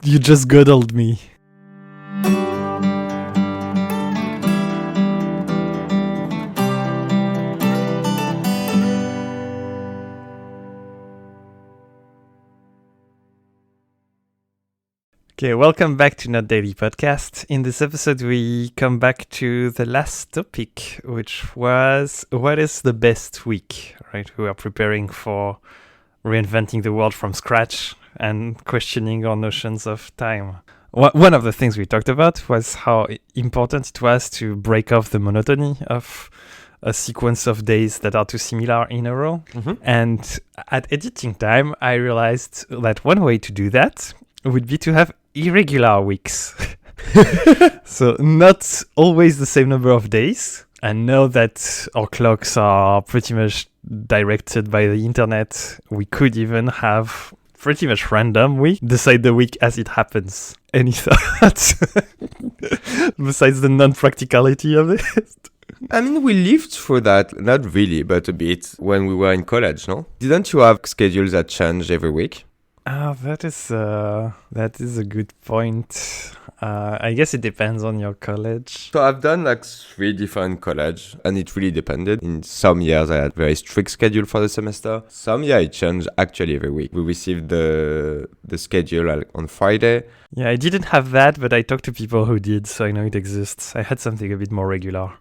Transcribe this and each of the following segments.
You just girdled me. Okay, welcome back to Not Daily Podcast. In this episode, we come back to the last topic, which was what is the best week, right? We are preparing for reinventing the world from scratch and questioning our notions of time. One of the things we talked about was how important it was to break off the monotony of a sequence of days that are too similar in a row. Mm-hmm. And at editing time, I realized that one way to do that would be to have irregular weeks. So not always the same number of days. And now that our clocks are pretty much directed by the internet, we could even have pretty much random. We decide the week as it happens. Any thoughts? Besides the non-practicality of it? I mean, we lived through that, not really, but a bit, when we were in college, no? Didn't you have schedules that changed every week? That is a good point. I guess it depends on your college. So I've done like 3 different colleges, and it really depended. In some years, I had very strict schedule for the semester. Some years, it changed actually every week. We received the schedule on Friday. Yeah, I didn't have that, but I talked to people who did, so I know it exists. I had something a bit more regular.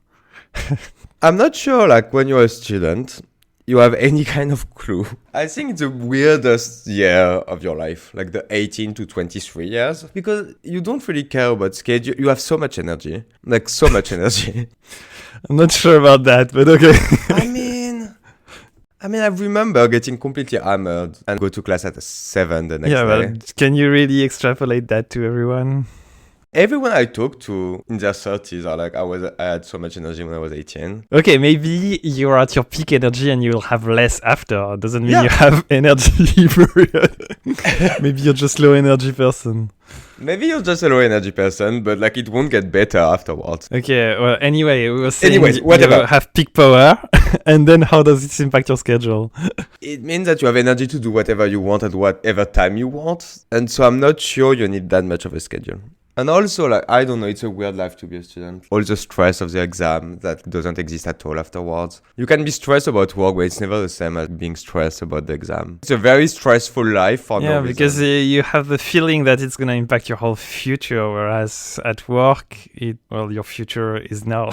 I'm not sure, like, when you're a student, you have any kind of clue. I think it's the weirdest year of your life, like the 18 to 23 years, because you don't really care about schedule. You have so much energy, like so much energy. I'm not sure about that, but okay. I remember getting completely hammered and go to class at 7 the next day. But can you really extrapolate that to everyone? Everyone I talk to in their 30s are like, I had so much energy when I was 18. Okay, maybe you're at your peak energy and you'll have less after. Doesn't mean you have energy period. Maybe you're just low energy person. Maybe you're just a low energy person, but like it won't get better afterwards. Okay, well, anyway, we were saying whatever. You have peak power, and then how does this impact your schedule? It means that you have energy to do whatever you want at whatever time you want. And so I'm not sure you need that much of a schedule. And also, like, I don't know, it's a weird life to be a student. All the stress of the exam that doesn't exist at all afterwards. You can be stressed about work, but it's never the same as being stressed about the exam. It's a very stressful life for no reason. Because you have the feeling that it's going to impact your whole future, whereas at work, your future is now.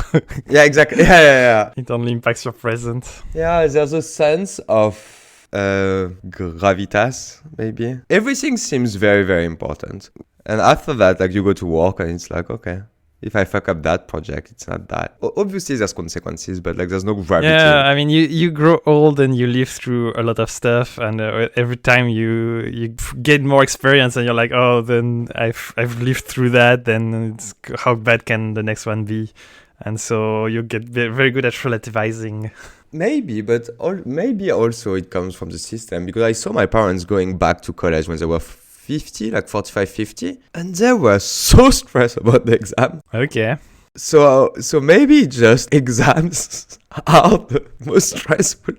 Yeah, exactly. Yeah. It only impacts your present. Yeah, there's a sense of gravitas, maybe. Everything seems very, very important. And after that, like, you go to work and it's like, okay, if I fuck up that project, it's not that. Obviously, there's consequences, but like, there's no gravity. Yeah, I mean, you grow old and you live through a lot of stuff, and every time you get more experience, and you're like, oh, then I've lived through that. Then it's, how bad can the next one be? And so you get very good at relativizing. Maybe, but maybe also it comes from the system, because I saw my parents going back to college when they were 50, like 45, 50, and they were so stressed about the exam. Okay. So maybe just exams are the most stressful.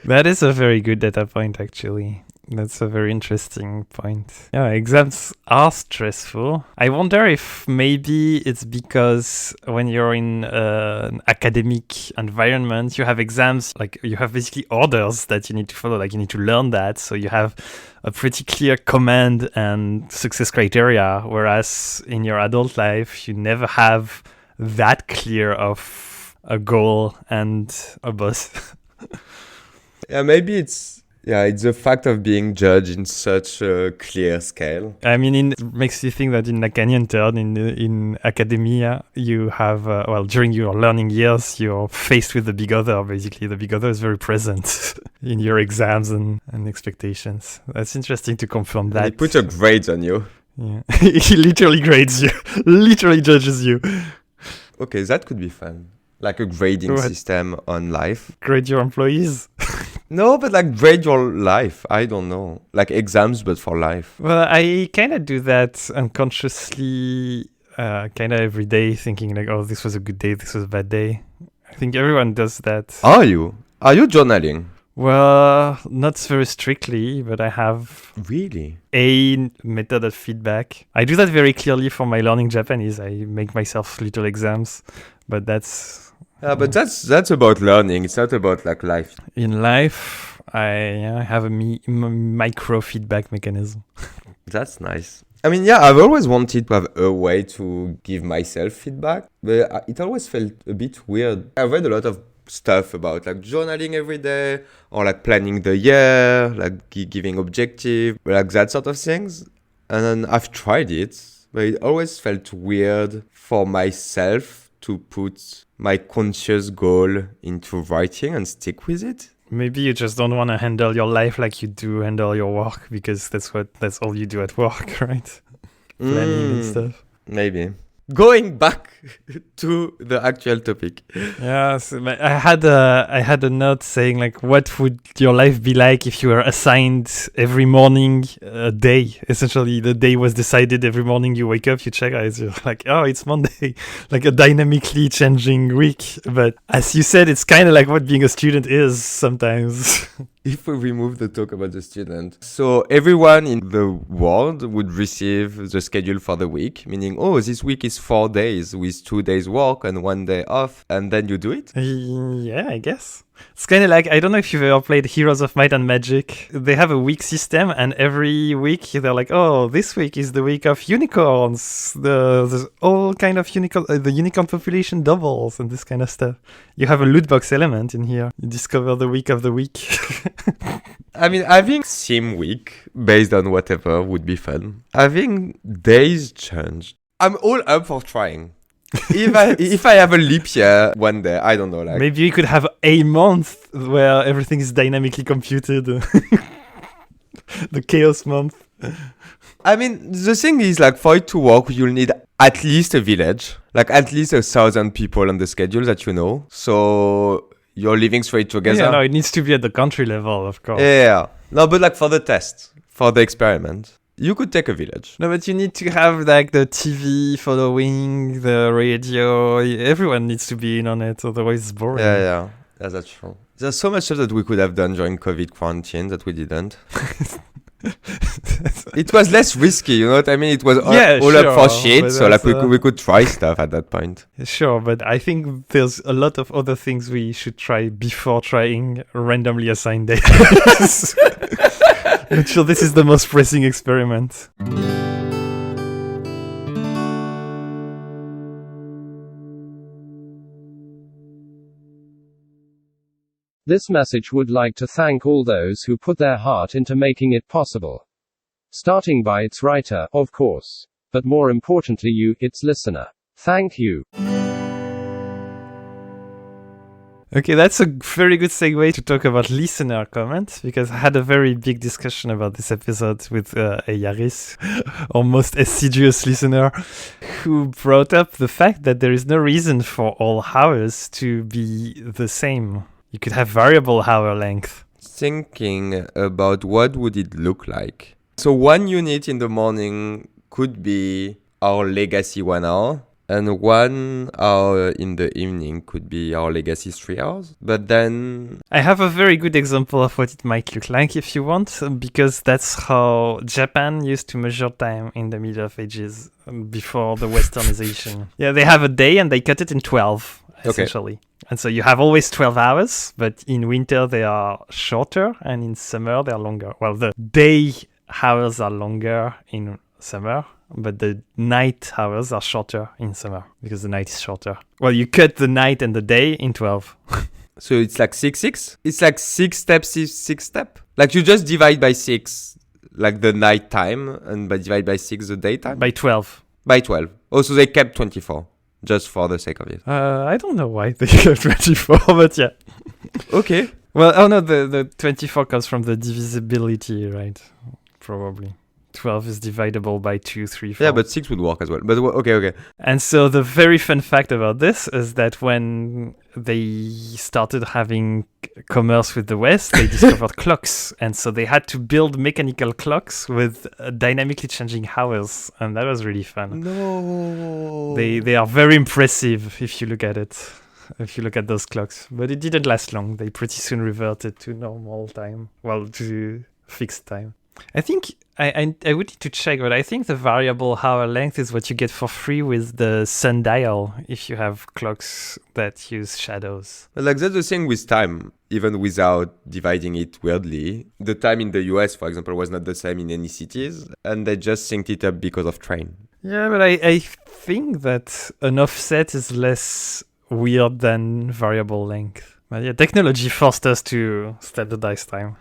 That is a very good data point, actually. That's a very interesting point. Yeah, exams are stressful. I wonder if maybe it's because when you're in an academic environment, you have exams, like you have basically orders that you need to follow, like you need to learn that. So you have a pretty clear command and success criteria, whereas in your adult life, you never have that clear of a goal and a boss. Yeah, maybe it's the fact of being judged in such a clear scale. I mean, it makes you think that in Lacanian turn, in academia, you have, during your learning years, you're faced with the big other, basically. The big other is very present in your exams and expectations. That's interesting to confirm that. He puts a grades on you. Yeah. He literally grades you, literally judges you. Okay, that could be fun. Like a grading system on life. Grade your employees? No, but like grade your life. I don't know. Like exams, but for life. Well, I kind of do that unconsciously, kind of every day, thinking like, oh, this was a good day, this was a bad day. I think everyone does that. Are you journaling? Well, not very strictly, but I have Really? a method of feedback. I do that very clearly for my learning Japanese. I make myself little exams, but that's Yeah, but that's about learning. It's not about like life. in life. I have a micro feedback mechanism. That's nice. I mean, yeah, I've always wanted to have a way to give myself feedback, but it always felt a bit weird. I've read a lot of stuff about like journaling every day or like planning the year, like giving objective, like that sort of things. And then I've tried it, but it always felt weird for myself to put my conscious goal into writing and stick with it. Maybe you just don't want to handle your life like you do handle your work, because that's all you do at work, right? Planning and stuff. Maybe. Going back to the actual topic. Yeah, so I had a note saying like, what would your life be like if you were assigned every morning a day? Essentially, the day was decided every morning. You wake up, you check eyes, you're like, oh, it's Monday, like a dynamically changing week. But as you said, it's kind of like what being a student is sometimes. If we remove the talk about the student, so everyone in the world would receive the schedule for the week, meaning, oh, this week is 4 days with 2 days work and 1 day off, and then you do it? Yeah, I guess. It's kind of like, I don't know if you've ever played Heroes of Might and Magic. They have a week system, and every week they're like, oh, this week is the week of unicorns. There's all kind of unicorn, the unicorn population doubles and this kind of stuff. You have a loot box element in here. You discover the week of the week. I mean, having theme week based on whatever would be fun. Having days changed. I'm all up for trying. if I have a leap year one day, I don't know, like maybe you could have a month where everything is dynamically computed. The chaos month. I mean, the thing is, like, for it to work, you'll need at least a village, like at least 1,000 people on the schedule that you know. So you're living straight together. Yeah, no, it needs to be at the country level, of course. Yeah. No, but like for the test, for the experiment, you could take a village. No, but you need to have like the TV following, the radio. Everyone needs to be in on it, otherwise it's boring. Yeah, that's true. There's so much stuff that we could have done during COVID quarantine that we didn't. It was less risky, you know what I mean? It was all up for shit, so like we could try stuff at that point. Sure, but I think there's a lot of other things we should try before trying randomly assigned days. I'm sure this is the most pressing experiment. This message would like to thank all those who put their heart into making it possible. Starting by its writer, of course. But more importantly you, its listener. Thank you. Okay, that's a very good segue to talk about listener comments, because I had a very big discussion about this episode with a Yaris, our most assiduous listener, who brought up the fact that there is no reason for all hours to be the same. You could have variable hour length. Thinking about what would it look like. So 1 unit in the morning could be our legacy 1 hour, and 1 hour in the evening could be our legacy 3 hours. But then I have a very good example of what it might look like if you want, because that's how Japan used to measure time in the Middle Ages before the westernization. Yeah, they have a day and they cut it in 12, essentially. Okay. And so you have always 12 hours, but in winter they are shorter and in summer they are longer. Well, the day hours are longer in summer, but the night hours are shorter in summer because the night is shorter. Well, you cut the night and the day in 12. So it's like 6. It's like 6 steps, 6 step. Like you just divide by 6, like the night time, and divide by 6 the daytime. By 12. By 12. Also, they kept 24. Just for the sake of it. I don't know why they kept 24, but yeah. Okay. Well, oh no, the 24 comes from the divisibility, right? Probably. 12 is dividable by 2, 3, 4. Yeah, but 6 would work as well. But okay. And so the very fun fact about this is that when they started having commerce with the West, they discovered clocks. And so they had to build mechanical clocks with dynamically changing hours. And that was really fun. No. They are very impressive if you look at it. if you look at those clocks. But it didn't last long. They pretty soon reverted to normal time. Well, to fixed time. I think I would need to check, but I think the variable hour length is what you get for free with the sundial if you have clocks that use shadows. But like that's the thing with time, even without dividing it weirdly. The time in the US, for example, was not the same in any cities, and they just synced it up because of train. Yeah, but I think that an offset is less weird than variable length. But yeah, technology forced us to standardize time.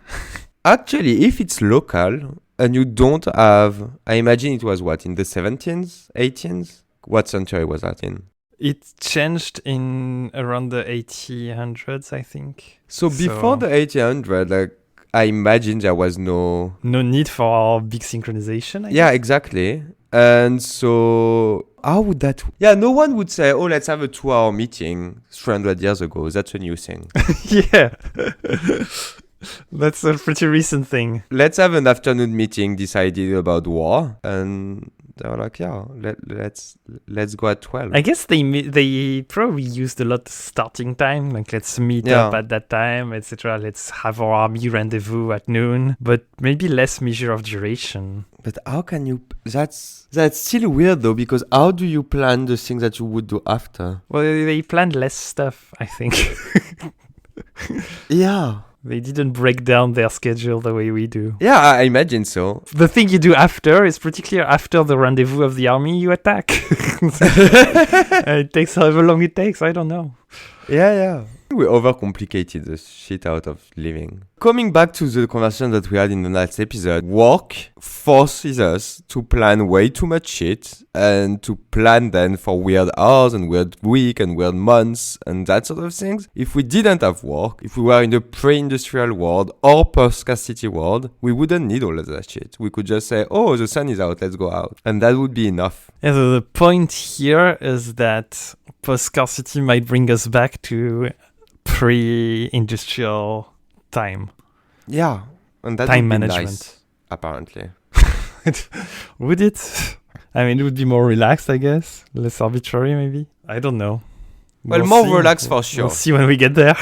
Actually, if it's local and you don't have, I imagine it was what, in the 17th, 18th? What century was that in? It changed in around the 1800s, I think. So before the 1800, like, I imagine there was no need for big synchronization, I Yeah, guess. exactly. And so how would that... Yeah, no one would say, oh, let's have a 2-hour meeting 300 years ago. That's a new thing. Yeah. That's a pretty recent thing. Let's have an afternoon meeting decided about war. And they were like, yeah, let's go at 12. I guess they probably used a lot starting time, like let's meet up at that time, etc. Let's have our army rendezvous at noon, but maybe less measure of duration. But how can you... That's still weird though, because how do you plan the things that you would do after? Well, they planned less stuff, I think. Yeah. They didn't break down their schedule the way we do. Yeah, I imagine so. The thing you do after is pretty clear. After the rendezvous of the army, you attack. It takes however long it takes. I don't know. Yeah. We overcomplicated the shit out of living. Coming back to the conversation that we had in the last episode, work forces us to plan way too much shit and to plan then for weird hours and weird week and weird months and that sort of things. If we didn't have work, if we were in the pre-industrial world or post-scarcity world, we wouldn't need all of that shit. We could just say, oh, the sun is out, let's go out. And that would be enough. Yeah, so the point here is that post-scarcity might bring us back to pre-industrial time. Yeah, and that time would be management. Nice, apparently. Would it? I mean, it would be more relaxed, I guess. Less arbitrary, maybe. I don't know. Well, more relaxed for sure. We'll see when we get there.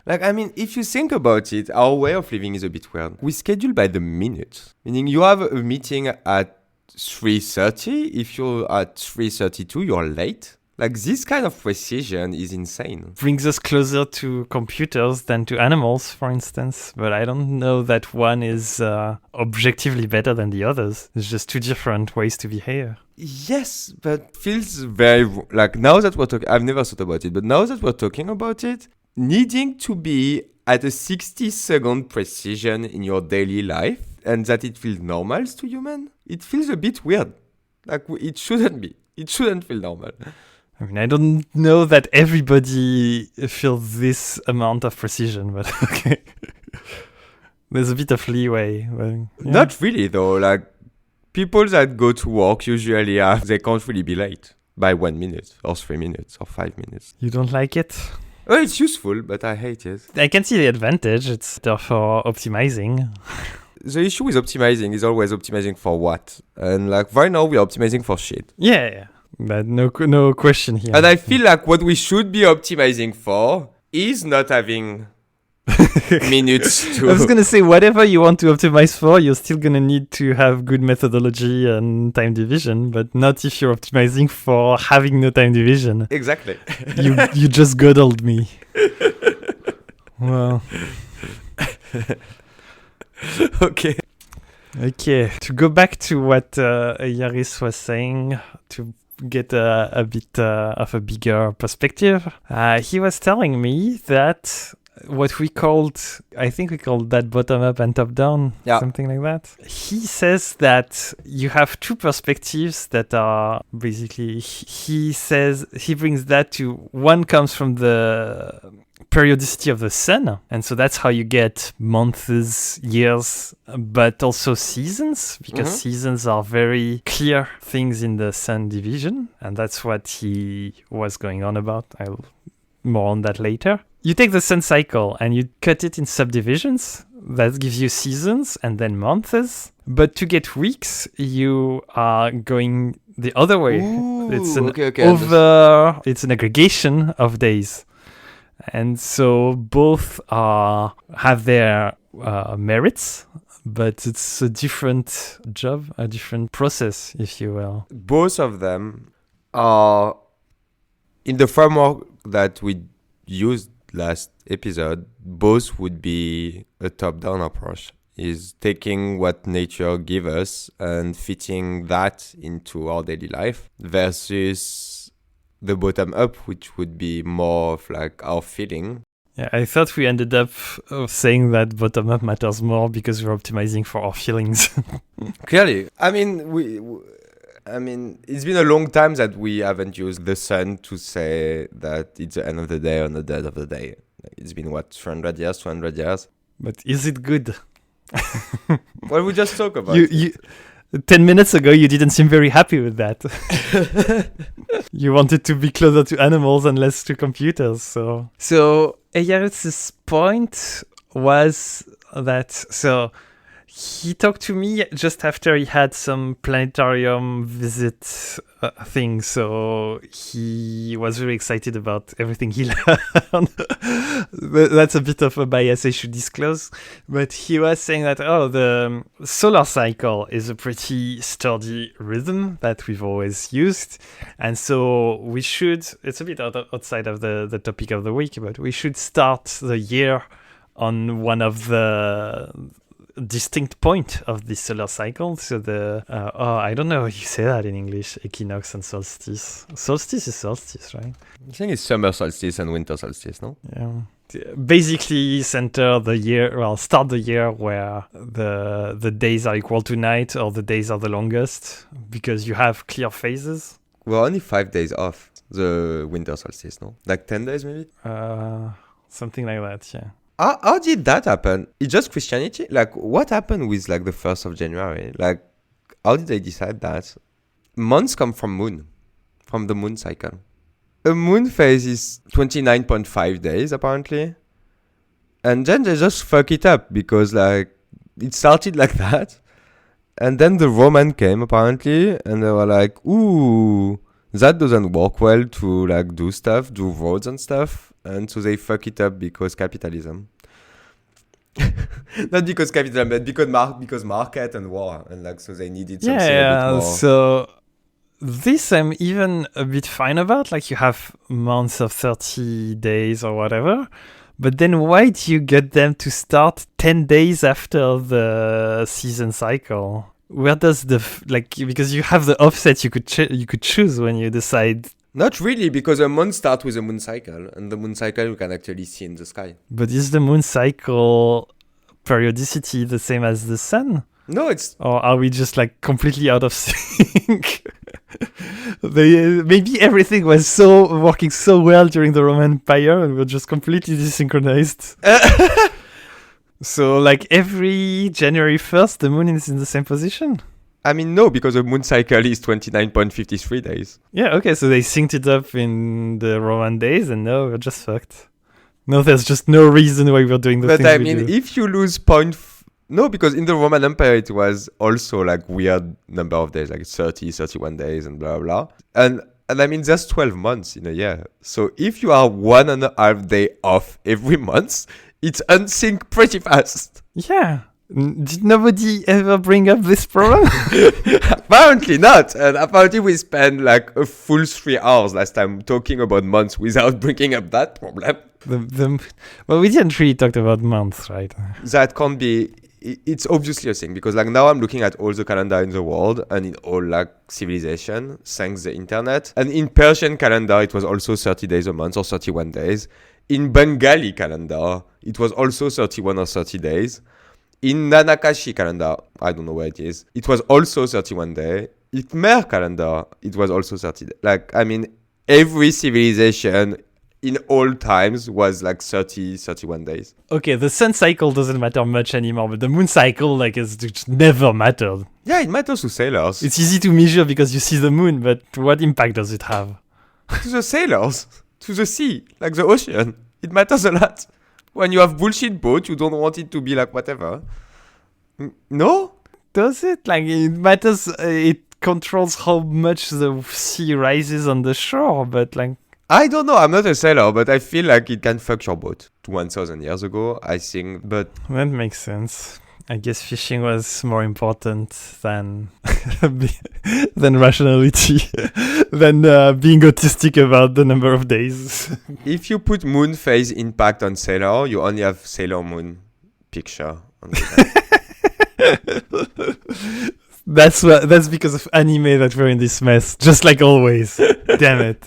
Like, I mean, if you think about it, our way of living is a bit weird. We schedule by the minute. Meaning you have a meeting at 3:30. If you're at 3:32, you're late. Like, this kind of precision is insane. Brings us closer to computers than to animals, for instance. But I don't know that one is objectively better than the others. It's just two different ways to behave. Yes, but feels very... Like, now that we're talking... I've never thought about it, but now that we're talking about it, needing to be at a 60-second precision in your daily life and that it feels normal to human, it feels a bit weird. Like, it shouldn't be. It shouldn't feel normal. I mean, I don't know that everybody feels this amount of precision, but okay. There's a bit of leeway. But, yeah. Not really, though. Like, people that go to work usually they can't really be late by 1 minute or 3 minutes or 5 minutes. You don't like it? Oh, it's useful, but I hate it. I can see the advantage. It's therefore optimizing. The issue with optimizing is always optimizing for what? And like right now, we're optimizing for shit. Yeah. But no question here. And I feel like what we should be optimizing for is not having minutes to... I was going to say, whatever you want to optimize for, you're still going to need to have good methodology and time division, but not if you're optimizing for having no time division. Exactly. You just guttled me. Well. Okay. To go back to what Yaris was saying, to get a bit of a bigger perspective, he was telling me that what we called, I think we called that bottom up and top down, something like that. He says that you have two perspectives that are basically, he brings that to, one comes from the periodicity of the sun, and so that's how you get months, years, but also seasons, because seasons are very clear things in the sun division, and that's what he was going on about. I'll more on that later. You take the sun cycle and you cut it in subdivisions. That gives you seasons and then months. But to get weeks, you are going the other way. Ooh. It's an okay. it's an aggregation of days. And so both have their merits, but it's a different job, a different process, if you will. Both of them are in the framework that we used last episode. Both would be a top-down approach, is taking what nature gives us and fitting that into our daily life, versus the bottom up, which would be more of like our feeling. Yeah, I thought we ended up saying that bottom up matters more because we're optimizing for our feelings. Clearly, I mean, it's been a long time that we haven't used the sun to say that it's the end of the day or the dead of the day. It's been what, 300 years, 200 years. But is it good? Well, we just talk about you 10 minutes ago, you didn't seem very happy with that. You wanted to be closer to animals and less to computers. So Eyaritz's point was that, he talked to me just after he had some planetarium visit thing. So he was very excited about everything he learned. That's a bit of a bias I should disclose. But he was saying that, the solar cycle is a pretty sturdy rhythm that we've always used. And so we should, it's a bit outside of the topic of the week, but we should start the year on one of the distinct point of the solar cycle. So I don't know how you say that in English, equinox and solstice. Solstice is solstice, right? I think it's summer solstice and winter solstice, no? Yeah. Basically start the year where the days are equal to night, or the days are the longest, because you have clear phases. We're only 5 days off the winter solstice, no? Like 10 days maybe? Something like that, yeah. How did that happen? It's just Christianity? Like, what happened with like the 1st of January? Like, how did they decide that? Months come from the moon cycle. A moon phase is 29.5 days, apparently. And then they just fuck it up because, like, it started like that. And then the Roman came, apparently, and they were like, ooh, that doesn't work well to, like, do roads and stuff. And so they fuck it up because capitalism. Not because capitalism, but because market and war. And, like, so they needed something a bit more. So this I'm even a bit fine about. Like, you have months of 30 days or whatever. But then why do you get them to start 10 days after the season cycle? Where does because you have the offset you could choose when you decide. Not really, because a month starts with a moon cycle, and the moon cycle you can actually see in the sky. But is the moon cycle periodicity the same as the sun? No, it's... Or are we just like completely out of sync? Maybe everything was working so well during the Roman Empire, and we're just completely desynchronized. So, like, every January 1st, the moon is in the same position? I mean, no, because the moon cycle is 29.53 days. Yeah, okay, so they synced it up in the Roman days, and no, we're just fucked. No, there's just no reason why we're doing the things we do. But I mean, if you lose no, because in the Roman Empire, it was also, like, weird number of days, like 30, 31 days, and blah, blah, blah. And I mean, there's 12 months in a year. So if you are 1.5 day off every month, it's unsync pretty fast. Yeah. Did nobody ever bring up this problem? Apparently not. And apparently we spent like a full 3 hours last time talking about months without bringing up that problem. Well, we didn't really talk about months, right? That can't be... It's obviously a thing, because like now I'm looking at all the calendar in the world and in all like civilization, thanks the internet. And in Persian calendar, it was also 30 days a month or 31 days. In Bengali calendar, it was also 31 or 30 days. In Nanakashi calendar, I don't know where it is, it was also 31 days. In Khmer calendar, it was also 30 days. Like, I mean, every civilization in all times was like 31 days. Okay, the sun cycle doesn't matter much anymore, but the moon cycle, like, has just never mattered. Yeah, it matters to sailors. It's easy to measure because you see the moon, but what impact does it have? To the sailors, to the sea, like the ocean. It matters a lot. When you have bullshit boat, you don't want it to be like whatever. No? Does it? Like, it matters, it controls how much the sea rises on the shore, but like I don't know. I'm not a sailor, but I feel like it can fuck your boat. 1,000 years ago, I think. But that makes sense. I guess fishing was more important than than rationality, than being autistic about the number of days. if you put moon phase impact on Sailor, you only have Sailor Moon picture on the That's because of anime that we're in this mess, just like always. Damn it.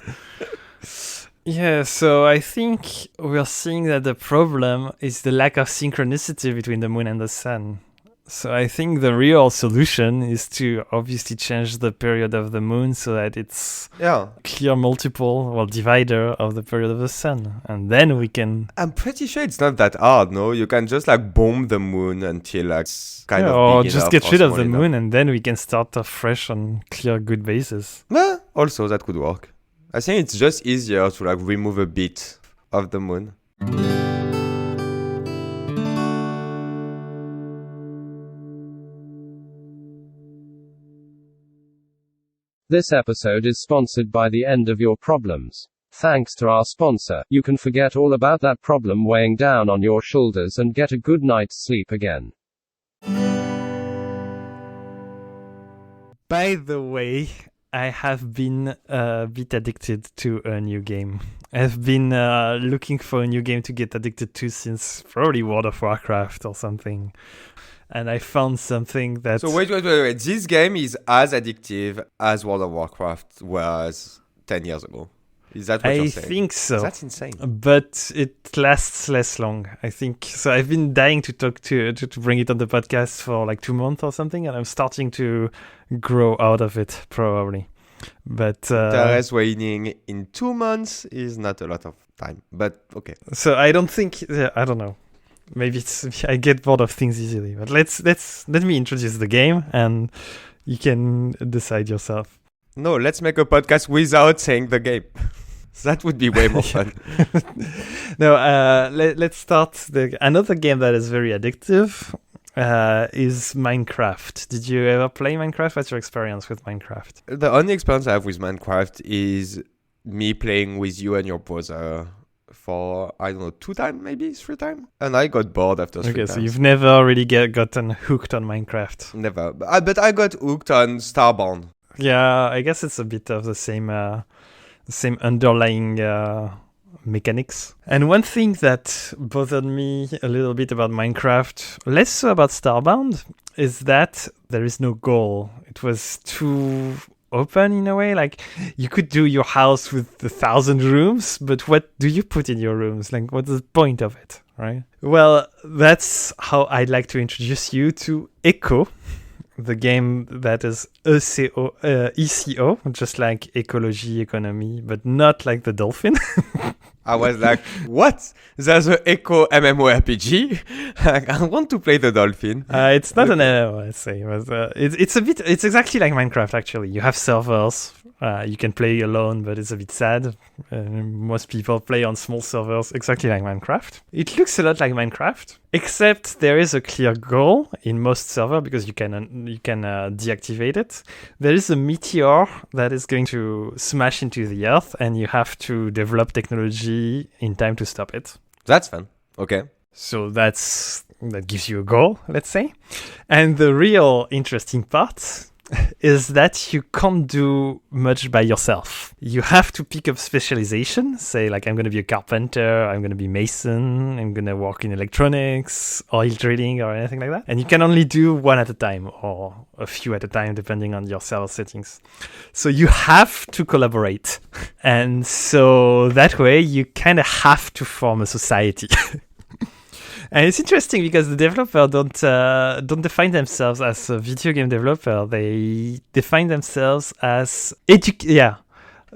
Yeah, so I think we're seeing that the problem is the lack of synchronicity between the moon and the sun. So I think the real solution is to obviously change the period of the moon so that it's clear multiple or divider of the period of the sun. And then we can... I'm pretty sure it's not that hard, no? You can just like bomb the moon until like it's kind of or big just enough get rid of the small moon and then we can start afresh on clear good basis. Also, that could work. I think it's just easier to like remove a bit of the moon. This episode is sponsored by The End of Your Problems. Thanks to our sponsor, you can forget all about that problem weighing down on your shoulders and get a good night's sleep again. By the way, I have been a bit addicted to a new game. I've been looking for a new game to get addicted to since probably World of Warcraft or something. And I found something that... So wait. This game is as addictive as World of Warcraft was 10 years ago. Is that what you're saying? I think so. That's insane. But it lasts less long, I think. So I've been dying to talk to bring it on the podcast for like 2 months or something, and I'm starting to grow out of it, probably. But Terrace waiting in 2 months is not a lot of time, but okay. So I don't think... I don't know. Maybe it's I get bored of things easily. But let me introduce the game, and you can decide yourself. No, let's make a podcast without saying the game. That would be way more fun. No, let's start. Another game that is very addictive is Minecraft. Did you ever play Minecraft? What's your experience with Minecraft? The only experience I have with Minecraft is me playing with you and your brother for, I don't know, 2 times, maybe 3 times. And I got bored after 3 times. Okay, so you've never really gotten hooked on Minecraft. Never. But I got hooked on Starbound. Yeah, I guess it's a bit of the same underlying mechanics. And one thing that bothered me a little bit about Minecraft, less so about Starbound, is that there is no goal. It was too open in a way. Like, you could do your house with 1,000 rooms, but what do you put in your rooms? Like, what's the point of it, right? Well, that's how I'd like to introduce you to Eco, the game that is ECO, just like ecology, economy, but not like the dolphin. I was like, what? There's an eco MMORPG? I want to play the dolphin. It's not an MMO, I'd say. But, it's exactly like Minecraft, actually. You have servers. You can play alone, but it's a bit sad. Most people play on small servers, exactly like Minecraft. It looks a lot like Minecraft, except there is a clear goal in most servers because you can deactivate it. There is a meteor that is going to smash into the earth, and you have to develop technology in time to stop it. That's fun. Okay. So that gives you a goal, let's say. And the real interesting part is that you can't do much by yourself. You have to pick up specialization. Say, like, I'm going to be a carpenter, I'm going to be mason, I'm going to work in electronics, oil drilling, or anything like that. And you can only do one at a time, or a few at a time, depending on your server settings. So you have to collaborate. And so that way, you kind of have to form a society. And it's interesting because the developer don't define themselves as a video game developer. They define themselves as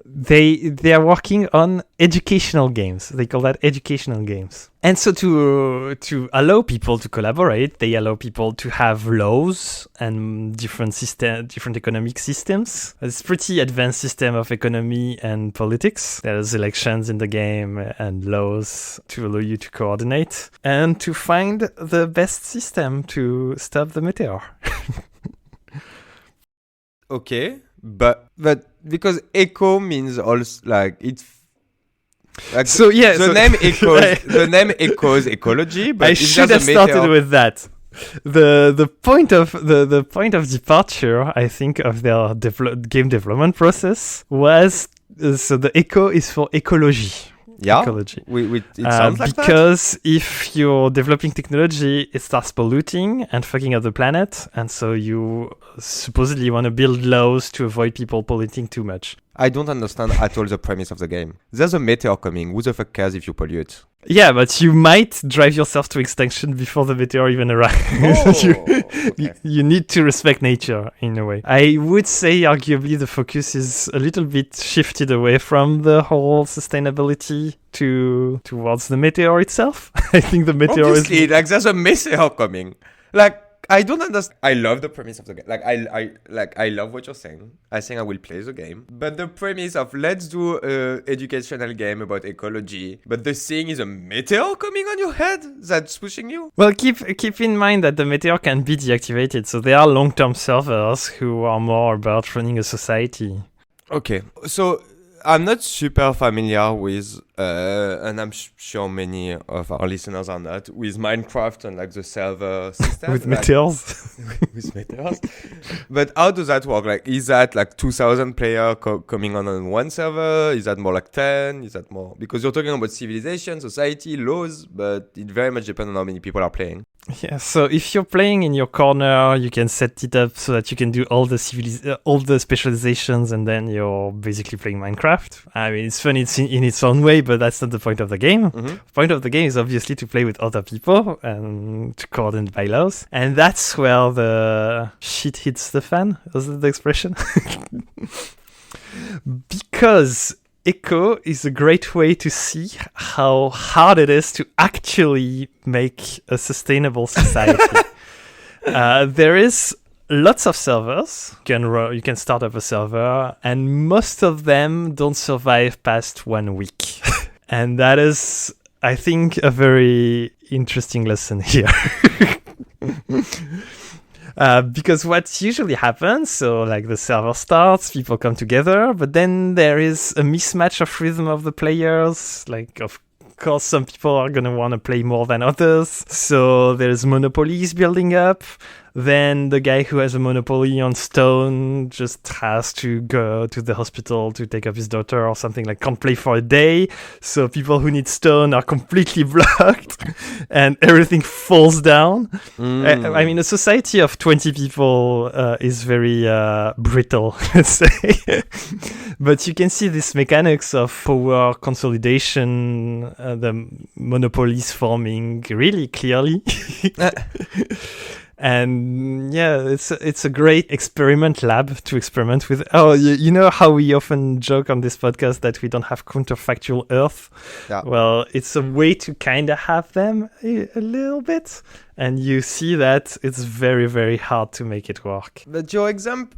They are working on educational games. They call that educational games. And so to allow people to collaborate, they allow people to have laws and different economic systems. It's a pretty advanced system of economy and politics. There's elections in the game and laws to allow you to coordinate and to find the best system to stop the meteor. okay, but because echo means also like it's like So yeah, the name echoes ecology. But I if should there's have a started meteor- with that. The point of the point of departure, I think, of their game development process was so the echo is for ecology. Yeah, Ecology. it sounds like that. Because if you're developing technology, it starts polluting and fucking up the planet, and so you supposedly want to build laws to avoid people polluting too much. I don't understand at all the premise of the game. There's a meteor coming. Who the fuck cares if you pollute? Yeah, but you might drive yourself to extinction before the meteor even arrives. You need to respect nature in a way. I would say arguably the focus is a little bit shifted away from the whole sustainability towards the meteor itself. I think the meteor Obviously, like there's a meteor coming. Like I don't understand. I love the premise of the game. I love what you're saying. I think I will play the game. But the premise of let's do a educational game about ecology, but the thing is a meteor coming on your head that's pushing you. Well, keep in mind that the meteor can be deactivated, so there are long-term servers who are more about running a society. Okay, so I'm not super familiar with, and I'm sure many of our listeners are not, with Minecraft and like the server system. With like, meteors. with meteors. But how does that work? Like, is that like 2,000 players coming on one server? Is that more like 10? Is that more? Because you're talking about civilization, society, laws, but it very much depends on how many people are playing. Yeah, so if you're playing in your corner, you can set it up so that you can do all the specializations, and then you're basically playing Minecraft. I mean, it's fun in its own way, but that's not the point of the game. Mm-hmm. The point of the game is obviously to play with other people and to coordinate bylaws. And that's where the shit hits the fan. Is that the expression? Because echo is a great way to see how hard it is to actually make a sustainable society. There is lots of servers. You can start up a server, and most of them don't survive past 1 week. And that is, I think, a very interesting lesson here. Because what usually happens, so like the server starts, people come together, but then there is a mismatch of rhythm of the players. Like, of course, some people are going to want to play more than others. So there's monopolies building up. Then the guy who has a monopoly on stone just has to go to the hospital to take up his daughter or something, like can't play for a day. So people who need stone are completely blocked and everything falls down. I mean, a society of 20 people is very brittle, let's say. But you can see this mechanics of power consolidation, the monopolies forming really clearly. And yeah, it's a great experiment lab to experiment with. Oh, you know how we often joke on this podcast that we don't have counterfactual Earth? Yeah. Well, it's a way to kind of have them a little bit. And you see that it's very, very hard to make it work. But your example,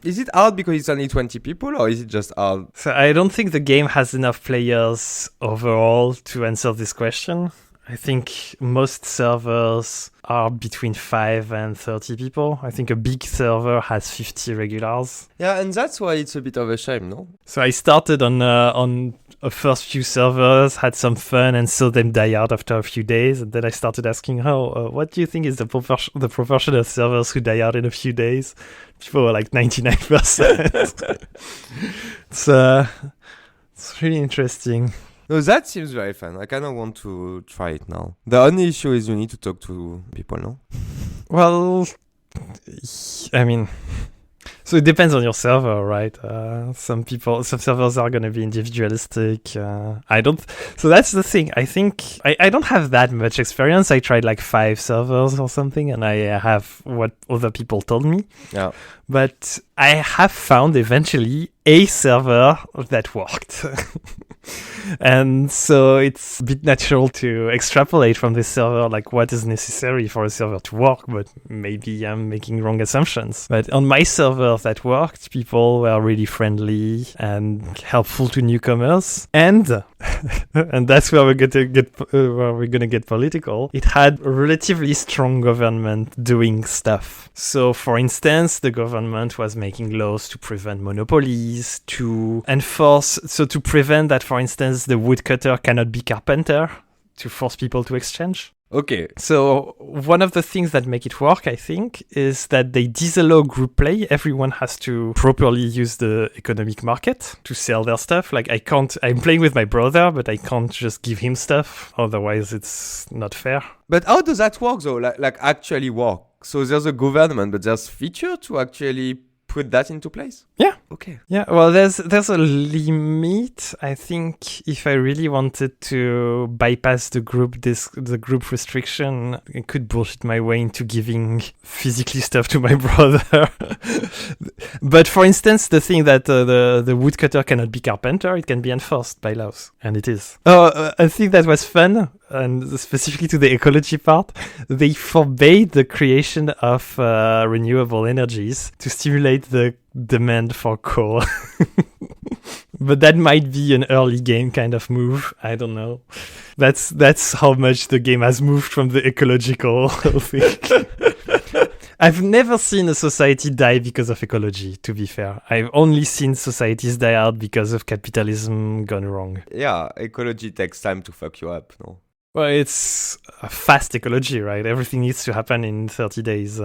is it hard because it's only 20 people, or is it just hard? So I don't think the game has enough players overall to answer this question. I think most servers are between 5 and 30 people. I think a big server has 50 regulars. Yeah, and that's why it's a bit of a shame, no? So I started on a first few servers, had some fun, and saw them die out after a few days. And then I started asking, what do you think is the proportion of servers who die out in a few days? People were like 99%. It's really interesting. No, that seems very fun. I kind of want to try it now. The only issue is you need to talk to people, no? Well, I mean, so it depends on your server, right? Some servers are going to be individualistic. So that's the thing. I think I don't have that much experience. I tried like 5 servers or something, and I have what other people told me. Yeah. But I have found eventually a server that worked. And so it's a bit natural to extrapolate from this server, like what is necessary for a server to work, but maybe I'm making wrong assumptions. But on my server that worked, people were really friendly and helpful to newcomers. And and that's where we're gonna get political. It had a relatively strong government doing stuff. So, for instance, the government was making laws to prevent monopolies, to prevent that, for instance, the woodcutter cannot be carpenter, to force people to exchange. Okay. So one of the things that make it work, I think, is that they disallow group play. Everyone has to properly use the economic market to sell their stuff. Like I'm playing with my brother, but I can't just give him stuff. Otherwise, it's not fair. But how does that work though? Like actually work? So there's a government, but there's feature to actually put that into place? Yeah. Okay. Yeah, well, there's a limit. I think if I really wanted to bypass the group restriction, I could bullshit my way into giving physically stuff to my brother. But for instance, the thing that the woodcutter cannot be carpenter, it can be enforced by laws, and it is. I think that was fun, and specifically to the ecology part, they forbade the creation of renewable energies to stimulate the demand for coal. But that might be an early game kind of move. I don't know. That's how much the game has moved from the ecological thing. I've never seen a society die because of ecology, to be fair. I've only seen societies die out because of capitalism gone wrong. Yeah, ecology takes time to fuck you up, no? Well, it's a fast ecology, right? Everything needs to happen in 30 days.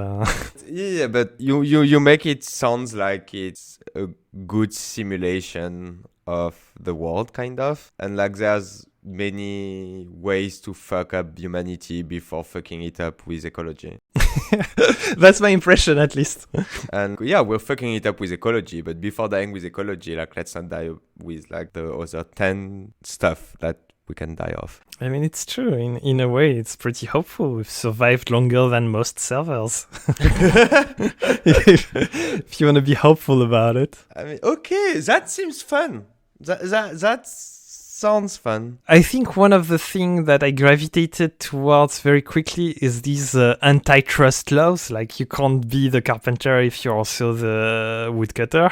Yeah, but you make it sounds like it's a good simulation of the world, kind of. And like there's many ways to fuck up humanity before fucking it up with ecology. That's my impression, at least. And yeah, we're fucking it up with ecology, but before dying with ecology, like let's not die with like the other 10 stuff that we can die off. I mean, it's true. In a way, it's pretty hopeful. We've survived longer than most servers. If you want to be hopeful about it. I mean, okay, that seems fun. That sounds fun. I think one of the things that I gravitated towards very quickly is these antitrust laws. Like, you can't be the carpenter if you're also the woodcutter.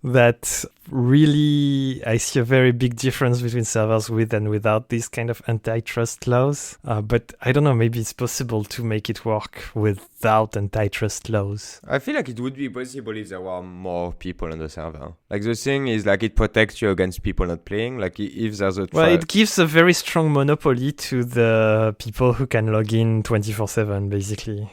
That really, I see a very big difference between servers with and without these kind of antitrust laws. But I don't know, maybe it's possible to make it work without antitrust laws. I feel like it would be possible if there were more people on the server. Like, the thing is, like, it protects you against people not playing. Like, if there's a... Well, it gives a very strong monopoly to the people who can log in 24/7, basically.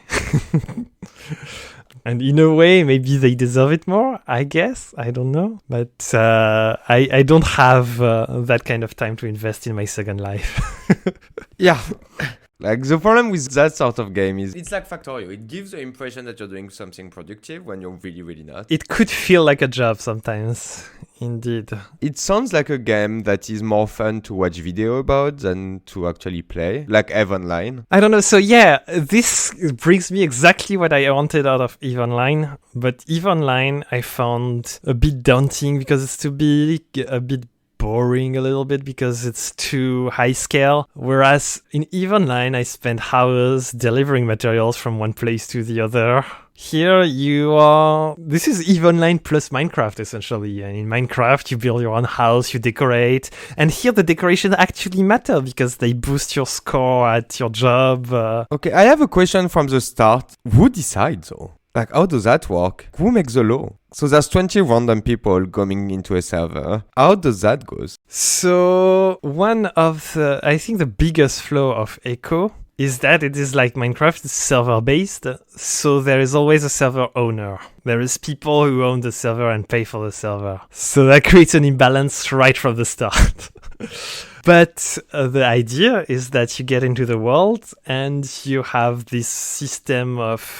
And in a way, maybe they deserve it more, I guess. I don't know. But I don't have that kind of time to invest in my second life. Yeah. Like, the problem with that sort of game is it's like Factorio. It gives the impression that you're doing something productive when you're really, really not. It could feel like a job sometimes. Indeed. It sounds like a game that is more fun to watch video about than to actually play, like EVE Online. I don't know. So yeah, this brings me exactly what I wanted out of EVE Online. But EVE Online I found a bit daunting because it's too big, a bit boring a little bit because it's too high scale. Whereas in EVE Online, I spent hours delivering materials from one place to the other. Here this is EVE Online plus Minecraft essentially. And in Minecraft, you build your own house, you decorate. And here the decorations actually matter because they boost your score at your job. Okay, I have a question from the start. Who decides though? Like, how does that work? Who makes the law? So there's 20 random people coming into a server. How does that go? So one of I think the biggest flaw of Echo is that it is like Minecraft, it's server-based, so there is always a server owner. There is people who own the server and pay for the server. So that creates an imbalance right from the start. But the idea is that you get into the world and you have this system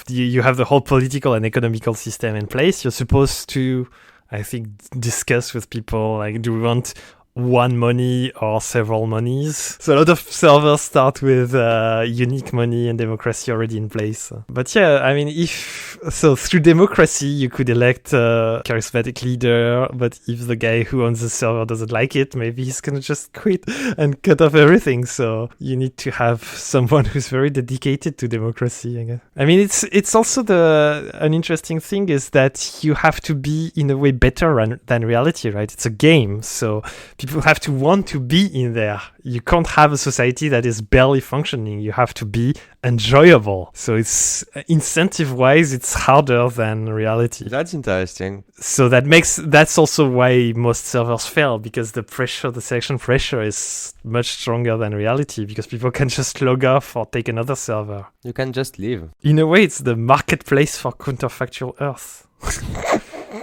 you have the whole political and economical system in place. You're supposed to, I think, discuss with people, like, do we want one money or several monies. So a lot of servers start with unique money and democracy already in place. But yeah, I mean, through democracy, you could elect a charismatic leader, but if the guy who owns the server doesn't like it, maybe he's gonna just quit and cut off everything. So you need to have someone who's very dedicated to democracy, I guess. I mean, it's also an interesting thing is that you have to be in a way better than reality, right? It's a game, so people have to want to be in there. You can't have a society that is barely functioning. You have to be enjoyable. So it's incentive-wise, it's harder than reality. That's interesting. So that's also why most servers fail, because the selection pressure is much stronger than reality, because people can just log off or take another server. You can just leave. In a way, it's the marketplace for counterfactual Earth.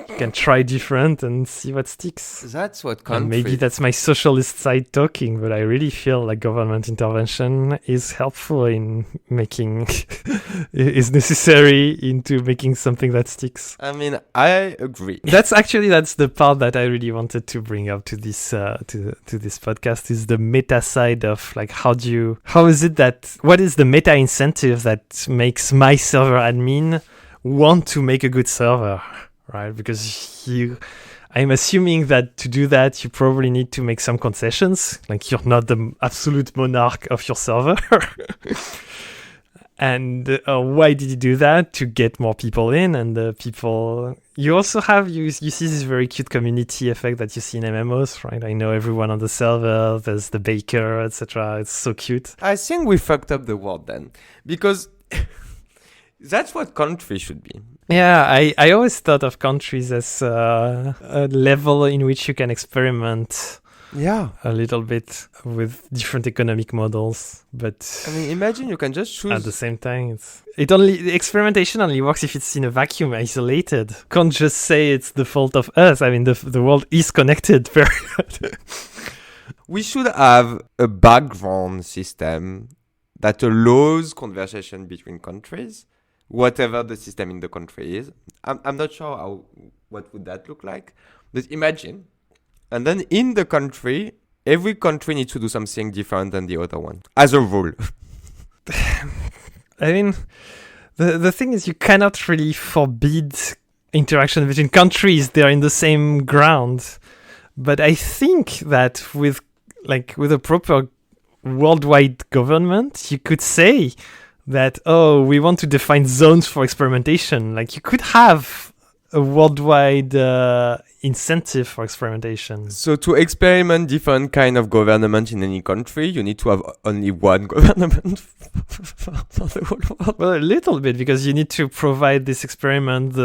You can try different and see what sticks. That's what And maybe that's my socialist side talking, but I really feel like government intervention is helpful in making is necessary into making something that sticks. I mean, I agree. That's the part that I really wanted to bring up to this to this podcast, is the meta side of like what is the meta incentive that makes my server admin want to make a good server, right? Because I'm assuming that to do that, you probably need to make some concessions. Like, you're not the absolute monarch of your server. And why did you do that? To get more people in, and the people... You also have, you see this very cute community effect that you see in MMOs, right? I know everyone on the server, there's the baker, etc. It's so cute. I think we fucked up the world then. Because that's what country should be. Yeah, I always thought of countries as a level in which you can experiment a little bit with different economic models. But I mean, imagine you can just choose. At the same time, the experimentation only works if it's in a vacuum, isolated. Can't just say it's the fault of us. I mean, the world is connected. We should have a background system that allows conversation between countries, whatever the system in the country is. I'm not sure what would that look like, but imagine. And then in the country, every country needs to do something different than the other one, as a rule. I mean, the thing is, you cannot really forbid interaction between countries. They're in the same ground. But I think that with a proper worldwide government, you could say that, we want to define zones for experimentation. Like, you could have a worldwide incentive for experimentation. So to experiment different kind of government in any country, you need to have only one government for the whole world. Well, a little bit, because you need to provide this experiment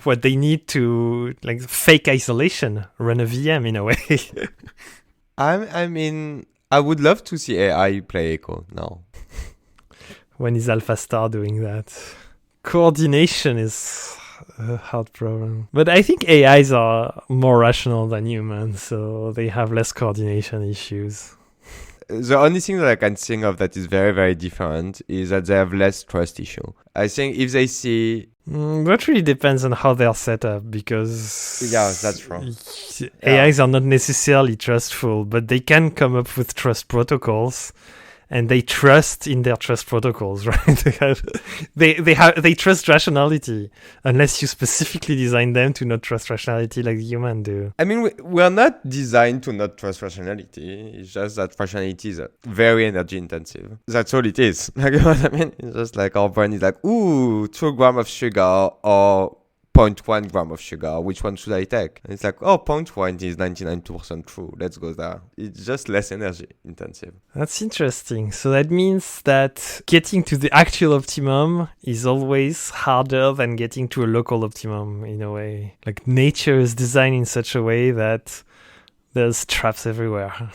what they need to, like, fake isolation, run a VM in a way. I mean, I would love to see AI play Echo now. When is AlphaStar doing that? Coordination is a hard problem. But I think AIs are more rational than humans, so they have less coordination issues. The only thing that I can think of that is very, very different is that they have less trust issue. I think if they see... that really depends on how they're set up, because... Yeah, that's wrong. AIs are not necessarily trustful, but they can come up with trust protocols. And they trust in their trust protocols, right? they trust rationality, unless you specifically design them to not trust rationality like humans do. I mean, we're not designed to not trust rationality. It's just that rationality is very energy intensive. That's all it is. Like, you know what I mean? It's just like our brain is like, 2 grams of sugar or 0.1 gram of sugar. Which one should I take? And it's like, 0.1 is 99% true. Let's go there. It's just less energy intensive. That's interesting. So that means that getting to the actual optimum is always harder than getting to a local optimum, in a way. Like, nature is designed in such a way that there's traps everywhere.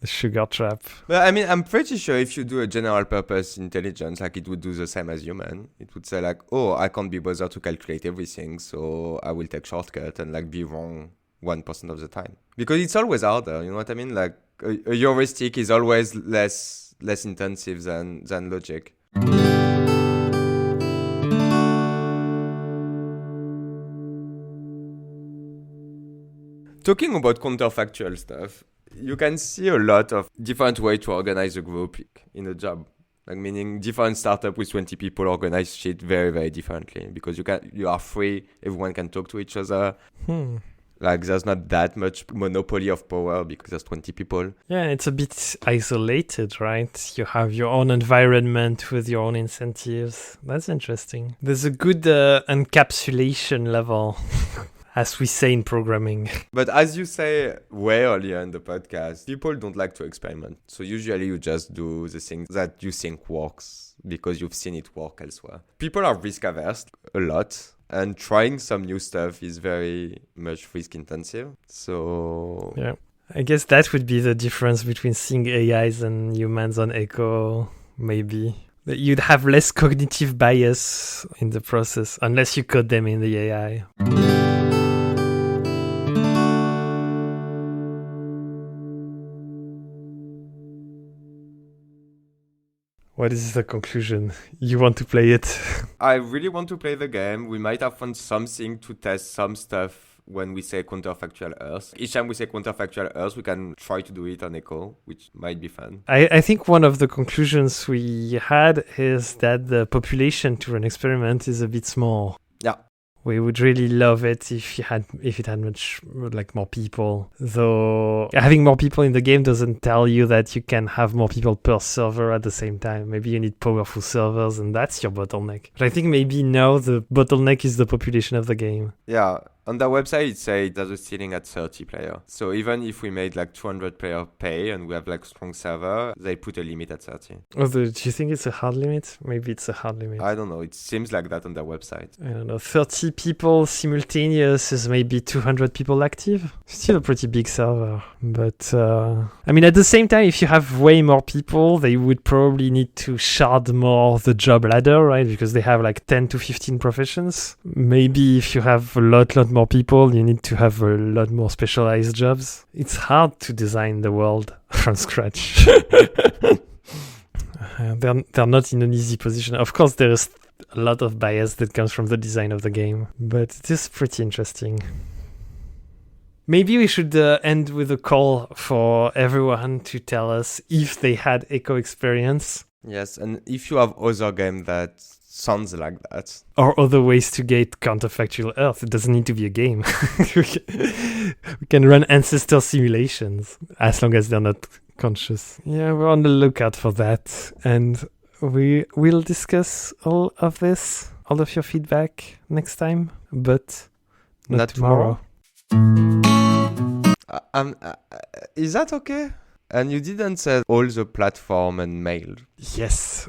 The sugar trap. But I mean, I'm pretty sure if you do a general purpose intelligence, like, it would do the same as human. It would say like, I can't be bothered to calculate everything, so I will take shortcut and like be wrong 1% of the time. Because it's always harder, you know what I mean? Like, a heuristic is always less intensive than logic. Talking about counterfactual stuff, you can see a lot of different ways to organize a group in a job. Like meaning different startup with 20 people organize shit very, very differently because you are free, everyone can talk to each other. Like there's not that much monopoly of power because there's 20 people. Yeah, it's a bit isolated, right? You have your own environment with your own incentives. That's interesting. There's a good encapsulation level, as we say in programming. But as you say way earlier in the podcast, people don't like to experiment. So usually you just do the thing that you think works because you've seen it work elsewhere. People are risk averse a lot. And trying some new stuff is very much risk intensive. So yeah, I guess that would be the difference between seeing AIs and humans on Echo, maybe. That you'd have less cognitive bias in the process, unless you code them in the AI. What is the conclusion? You want to play it? I really want to play the game. We might have found something to test some stuff when we say counterfactual Earth. Each time we say counterfactual Earth, we can try to do it on Echo, which might be fun. I think one of the conclusions we had is that the population to run experiment is a bit small. Yeah. We would really love it if it had much more people. Though having more people in the game doesn't tell you that you can have more people per server at the same time. Maybe you need powerful servers and that's your bottleneck. But I think maybe now the bottleneck is the population of the game. Yeah. On their website, it says there's a ceiling at 30 players. So even if we made 200 player pay and we have strong server, they put a limit at 30. Do you think it's a hard limit? Maybe it's a hard limit. I don't know. It seems like that on their website. I don't know. 30 people simultaneous is maybe 200 people active. Still a pretty big server. But, at the same time, if you have way more people, they would probably need to shard more the job ladder, right? Because they have 10 to 15 professions. Maybe if you have a lot more people, you need to have a lot more specialized jobs. It's hard to design the world from scratch. They're not in an easy position. Of course, there is a lot of bias that comes from the design of the game, but it is pretty interesting. Maybe we should end with a call for everyone to tell us if they had Echo experience. Yes, and if you have other game that sounds like that. Or other ways to get counterfactual Earth. It doesn't need to be a game. We can run ancestor simulations as long as they're not conscious. Yeah, we're on the lookout for that. And we will discuss all of this, all of your feedback next time, but not tomorrow. Is that okay? And you didn't say all the platform and mail. Yes.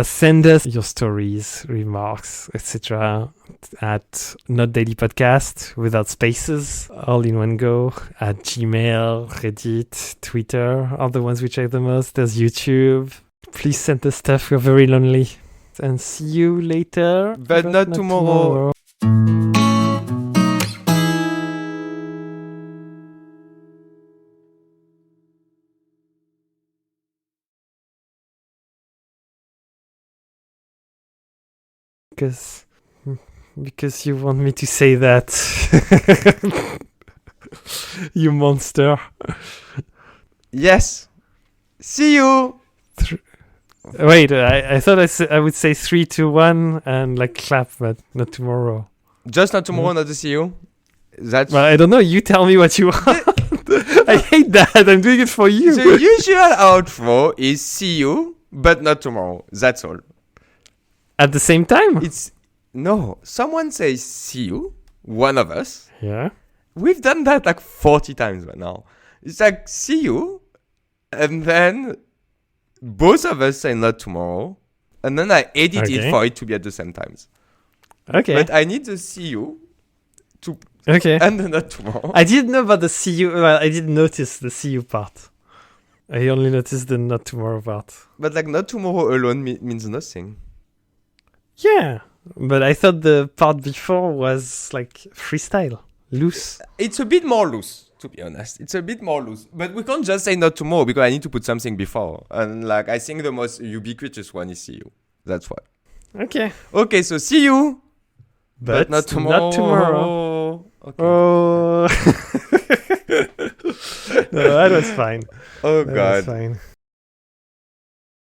Send us your stories, remarks, etc. at Not Daily Podcast without spaces, all in one go, at Gmail, Reddit, Twitter are the ones we check the most. There's YouTube. Please send us stuff. We're very lonely. And see you later. But not tomorrow. Because you want me to say that. You monster. Yes. See you. Wait, I thought I would say 3, 2, 1 and clap, but not tomorrow. Just not tomorrow, not to see you. Well, I don't know. You tell me what you want. I hate that. I'm doing it for you. The usual outro is see you, but not tomorrow. That's all. At the same time? No. Someone says see you, one of us. Yeah. We've done that 40 times by now. It's see you, and then both of us say not tomorrow, and then I edit it for it to be at the same times. Okay. But I need the see you to and the not tomorrow. I didn't know about the see you. Well, I didn't notice the see you part. I only noticed the not tomorrow part. But not tomorrow alone means nothing. Yeah, but I thought the part before was freestyle, loose. It's a bit more loose, to be honest. It's a bit more loose. But we can't just say not tomorrow because I need to put something before. And I think the most ubiquitous one is see you. That's why. Okay, so see you. But not tomorrow. Not tomorrow. Okay. Oh. No, that was fine. Oh That was God. fine.